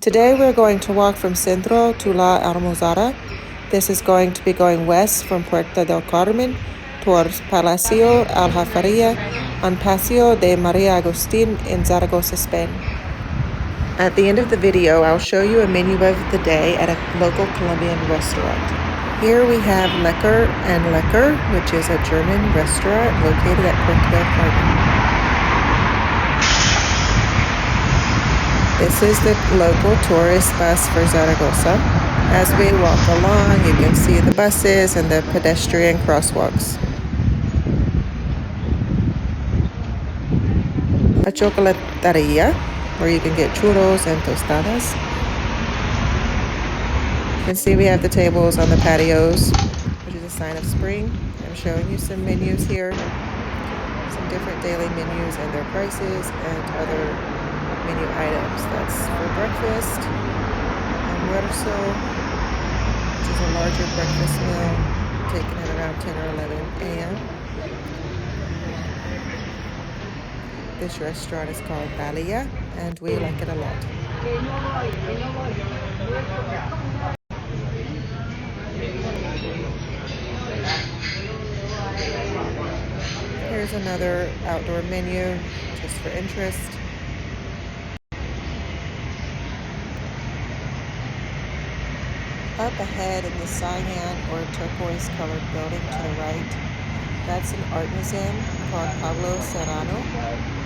Today we're going to walk from Centro to La Almozara. This is going to be going west from Puerto del Carmen towards Palacio, Aljafería, and Paseo de María Agustín in Zaragoza, Spain. At the end of the video, I'll show you a menu of the day at a local Colombian restaurant. Here we have Lecker and Lecker, which is a German restaurant located at Puerto del Carmen. This is the local tourist bus for Zaragoza. As we walk along, you can see the buses and the pedestrian crosswalks. A chocolateria, where you can get churros and tostadas. You can see we have the tables on the patios, which is a sign of spring. I'm showing you some menus here, some different daily menus and their prices and other menu items. That's for breakfast, almuerzo, which is a larger breakfast meal taken at around 10 or 11 a.m. This restaurant is called Balia, and we like it a lot. Here's another outdoor menu, just for interest. Up ahead in the cyan or turquoise colored building to the right, that's an art museum called Pablo Serrano.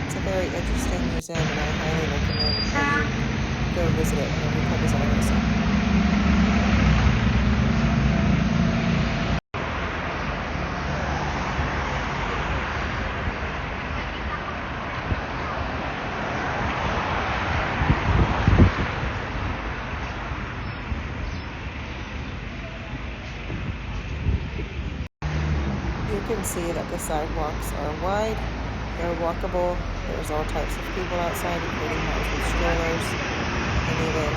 It's a very interesting museum, and I highly recommend that you go visit it whenever you come to Zaragoza. You can see that the sidewalks are wide, they're walkable, there's all types of people outside, including those with strollers, and even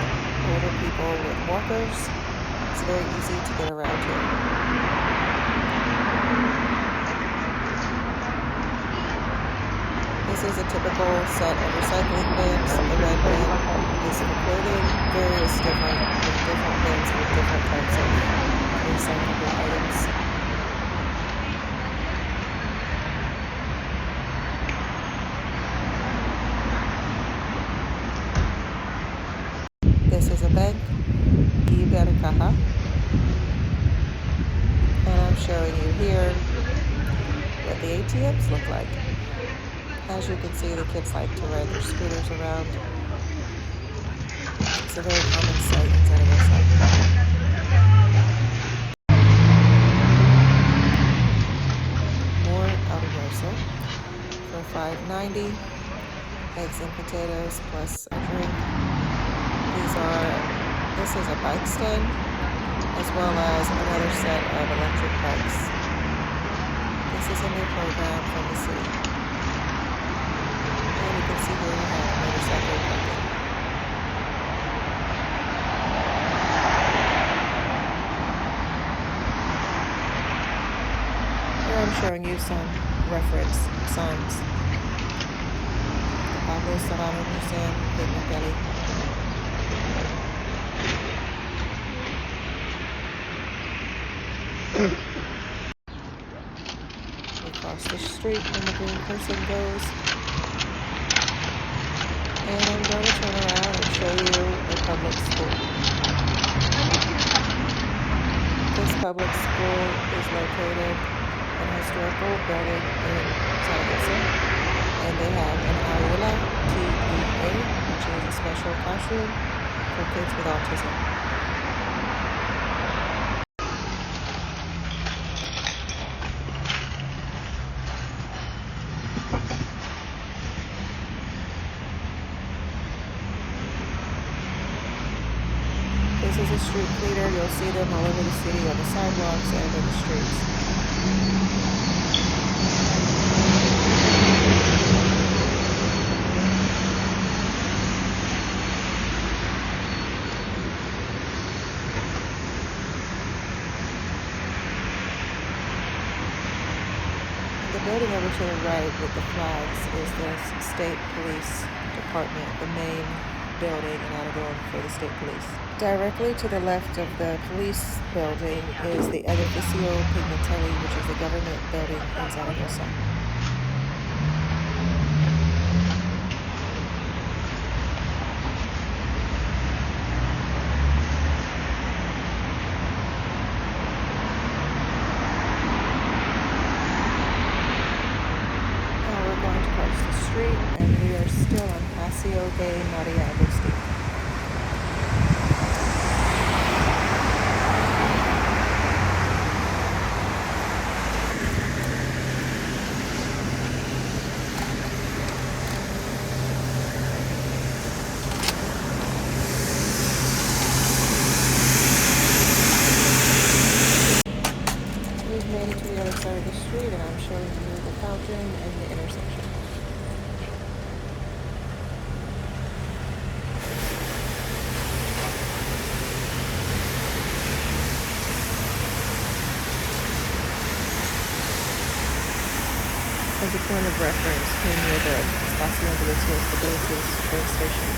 older people with walkers. It's very easy to get around here. This is a typical set of recycling bins. The red bin is for clothing, various different bins with different types of recyclable items. This is a bank, Ibercaja, and I'm showing you here what the ATMs look like. As you can see, the kids like to ride their scooters around. It's a very common sight in Zaragoza. More almuerzo for $5.90, eggs and potatoes plus a drink. This is a bike stand, as well as another set of electric bikes. This is a new program from the city. And you can see here we have motorcycle parking. Here I'm showing you some reference signs. Pablo Serrano Art Museum, Menu del Día. We cross the street when the green person goes. And I'm going to turn around and show you a public school. This public school is located in a historical building in Zaragoza. And they have an aula TEA, which is a special classroom for kids with autism. This is a street cleaner. You'll see them all over the city on the sidewalks and in the streets. The building over to the right with the flags is the state police department, the main building and out of door for the state police. Directly to the left of the police building is the Edificio Pignatelli, which is the government building in Zaragoza. Now we're going to cross the street and we are still on Paseo de Maria Agustin. We've made it to the other side of the street and I'm showing you the fountain and the intersection. As a point of reference, came near the Paseo de los train station.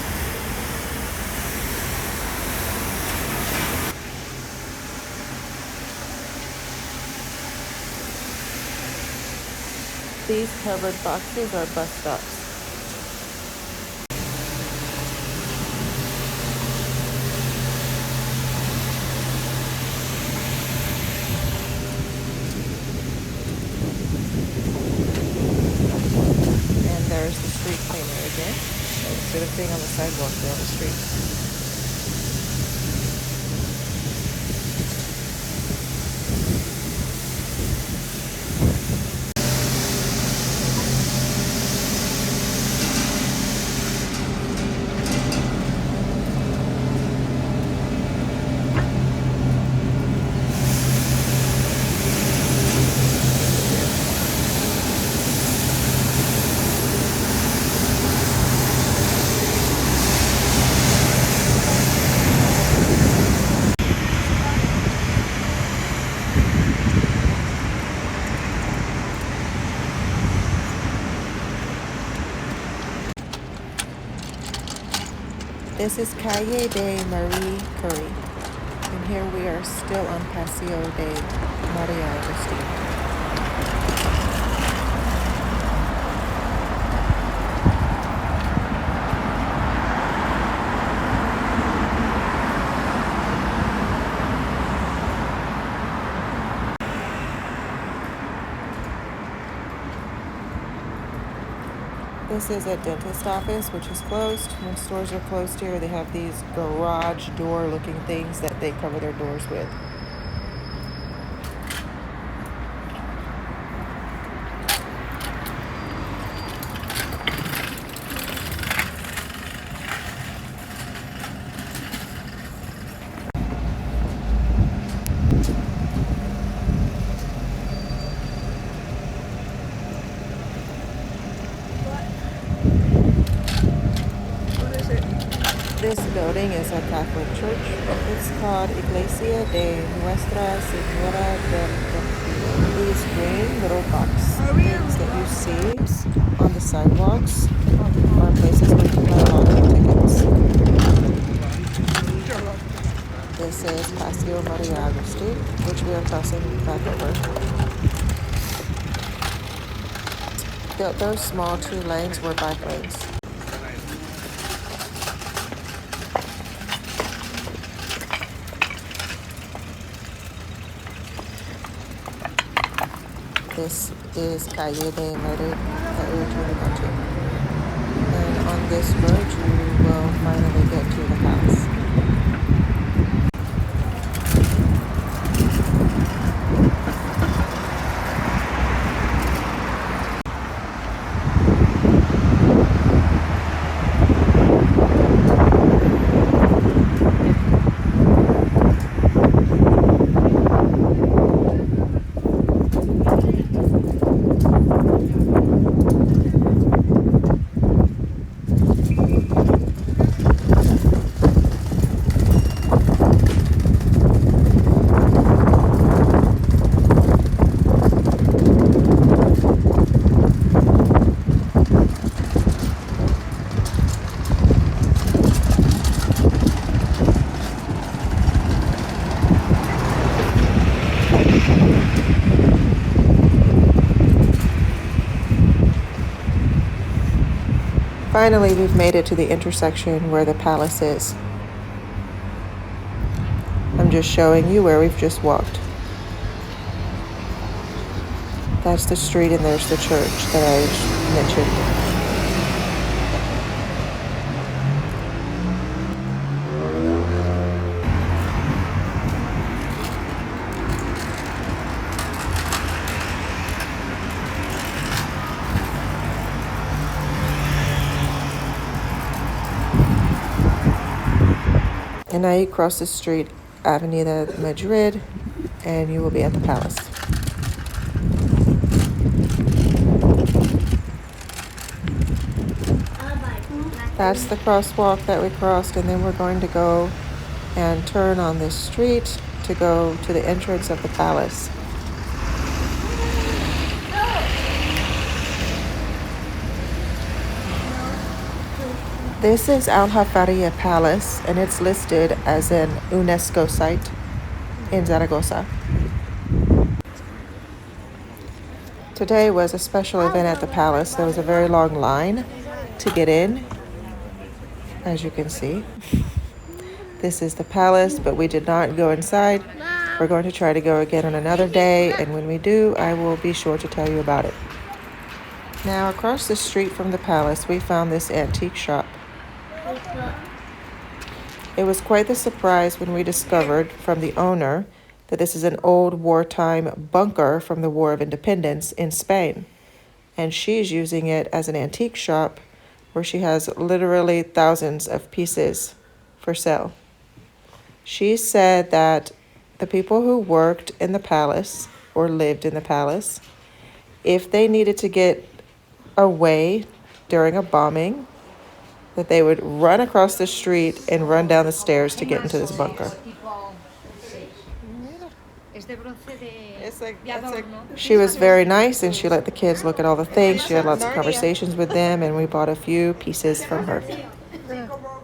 These covered boxes are bus stops. And there's the street cleaner again. Instead of being on the sidewalk, they're on the street. This is Calle de Marie Curie, and here we are still on Paseo de Maria Agustin. This is a dentist office, which is closed. When stores are closed here, they have these garage door looking things that they cover their doors with. This building is a Catholic church. It's called Iglesia de Nuestra Señora del Carmen. These green little box things that you see on the sidewalks are places where you buy lottery tickets. This is Paseo Maria Agustin, which we are crossing back over. Those small 2 lanes were bike lanes. This is Calle de Loret that we were trying to go to. And on this road, you will finally get to the house. Finally, we've made it to the intersection where the palace is. I'm just showing you where we've just walked. That's the street and there's the church that I mentioned. And now you cross the street, Avenida Madrid, and you will be at the palace. That's the crosswalk that we crossed, and then we're going to go and turn on this street to go to the entrance of the palace. This is Aljafería Palace, and it's listed as an UNESCO site in Zaragoza. Today was a special event at the palace. There was a very long line to get in, as you can see. This is the palace, but we did not go inside. We're going to try to go again on another day, and when we do, I will be sure to tell you about it. Now, across the street from the palace, we found this antique shop. It was quite the surprise when we discovered from the owner that this is an old wartime bunker from the War of Independence in Spain. And she's using it as an antique shop where she has literally thousands of pieces for sale. She said that the people who worked in the palace or lived in the palace, if they needed to get away during a bombing, that they would run across the street and run down the stairs to get into this bunker. She was very nice, and she let the kids look at all the things. She had lots of conversations with them, and we bought a few pieces from her.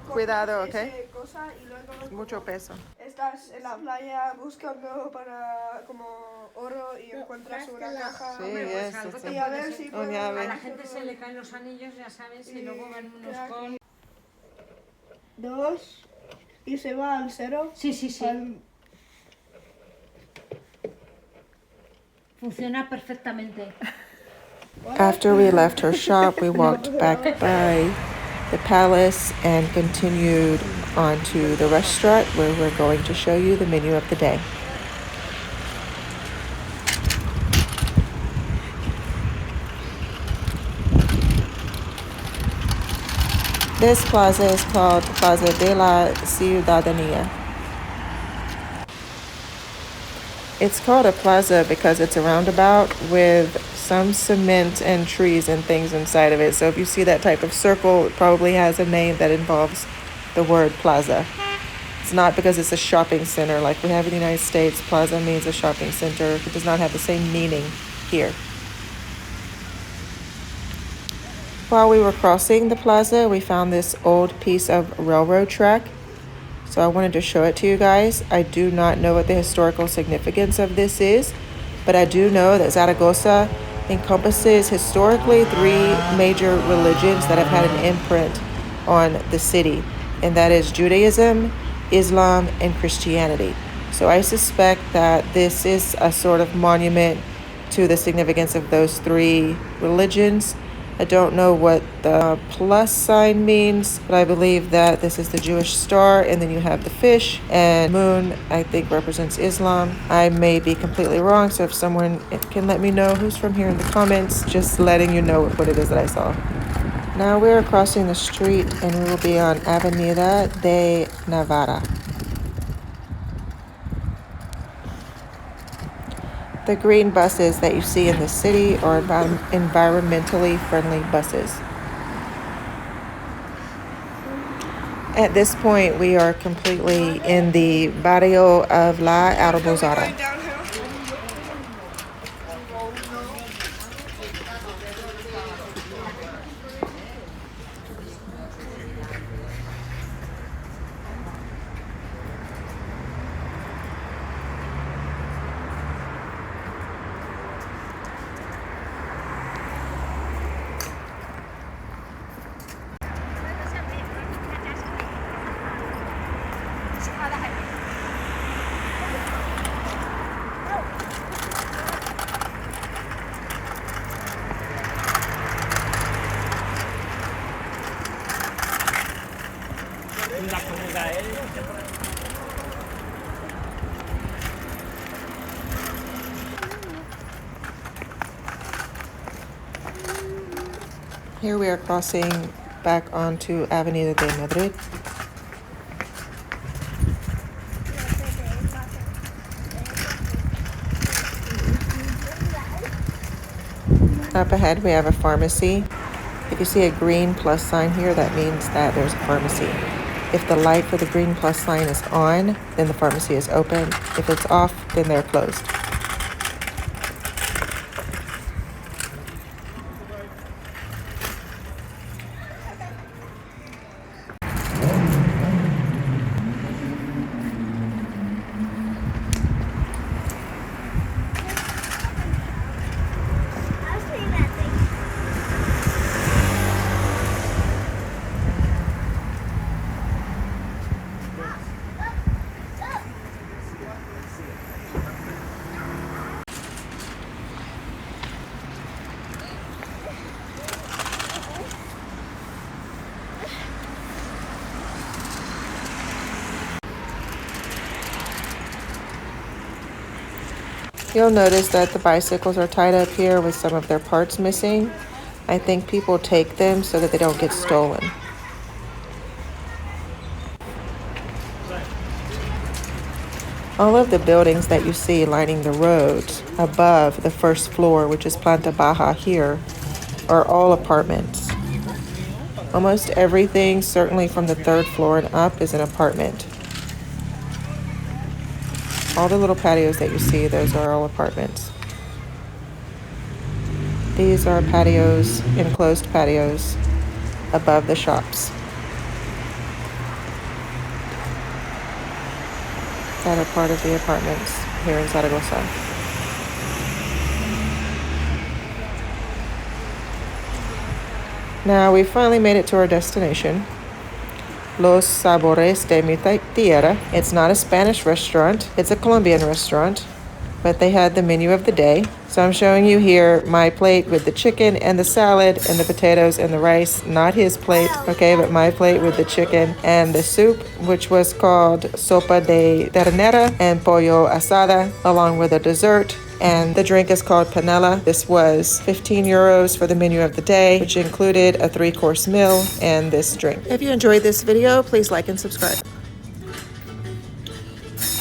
Cuidado, okay? Mucho peso. Estás en la playa buscando para como oro y encuentras una caja. Sí, eso. Y a ver si Oh, ya A ve. la gente se le caen los anillos, ya sabes, y luego van unos con... 2 y se va al 0. Sí, sí, sí. Funciona perfectamente. After we left her shop, we walked back by the palace and continued on to the restaurant where we're going to show you the menu of the day. This plaza is called Plaza de la Ciudadanía. It's called a plaza because it's a roundabout with some cement and trees and things inside of it. So if you see that type of circle, it probably has a name that involves the word plaza. It's not because it's a shopping center like we have in the United States. Plaza means a shopping center. It does not have the same meaning here. While we were crossing the plaza, we found this old piece of railroad track. So I wanted to show it to you guys. I do not know what the historical significance of this is, but I do know that Zaragoza encompasses historically 3 major religions that have had an imprint on the city, and that is Judaism, Islam, and Christianity. So I suspect that this is a sort of monument to the significance of those 3 religions. I don't know what the plus sign means, but I believe that this is the Jewish star, and then you have the fish, and moon, I think, represents Islam. I may be completely wrong, so if someone can let me know who's from here in the comments, just letting you know what it is that I saw. Now we're crossing the street, and we will be on Avenida de Navarra. The green buses that you see in the city are environmentally friendly buses. At this point, we are completely in the Barrio of La Almozara. Here we are crossing back onto Avenida de Madrid. Up ahead we have a pharmacy. If you see a green plus sign here, that means that there's a pharmacy. If the light for the green plus sign is on, then the pharmacy is open. If it's off, then they're closed. You'll notice that the bicycles are tied up here with some of their parts missing. I think people take them so that they don't get stolen. All of the buildings that you see lining the roads above the first floor, which is Planta Baja here, are all apartments. Almost everything, certainly from the third floor and up, is an apartment. All the little patios that you see, those are all apartments. These are patios, enclosed patios, above the shops that are part of the apartments here in Zaragoza. Now we finally made it to our destination. Los Sabores de mi Tierra. It's not a Spanish restaurant, it's a Colombian restaurant, but they had the menu of the day. So I'm showing you here my plate with the chicken and the salad and the potatoes and the rice, not his plate, okay, but my plate with the chicken and the soup, which was called sopa de ternera and pollo asada, along with a dessert. And the drink is called panela. This was 15 euros for the menu of the day, which included a 3-course meal and this drink. If you enjoyed this video, please like and subscribe.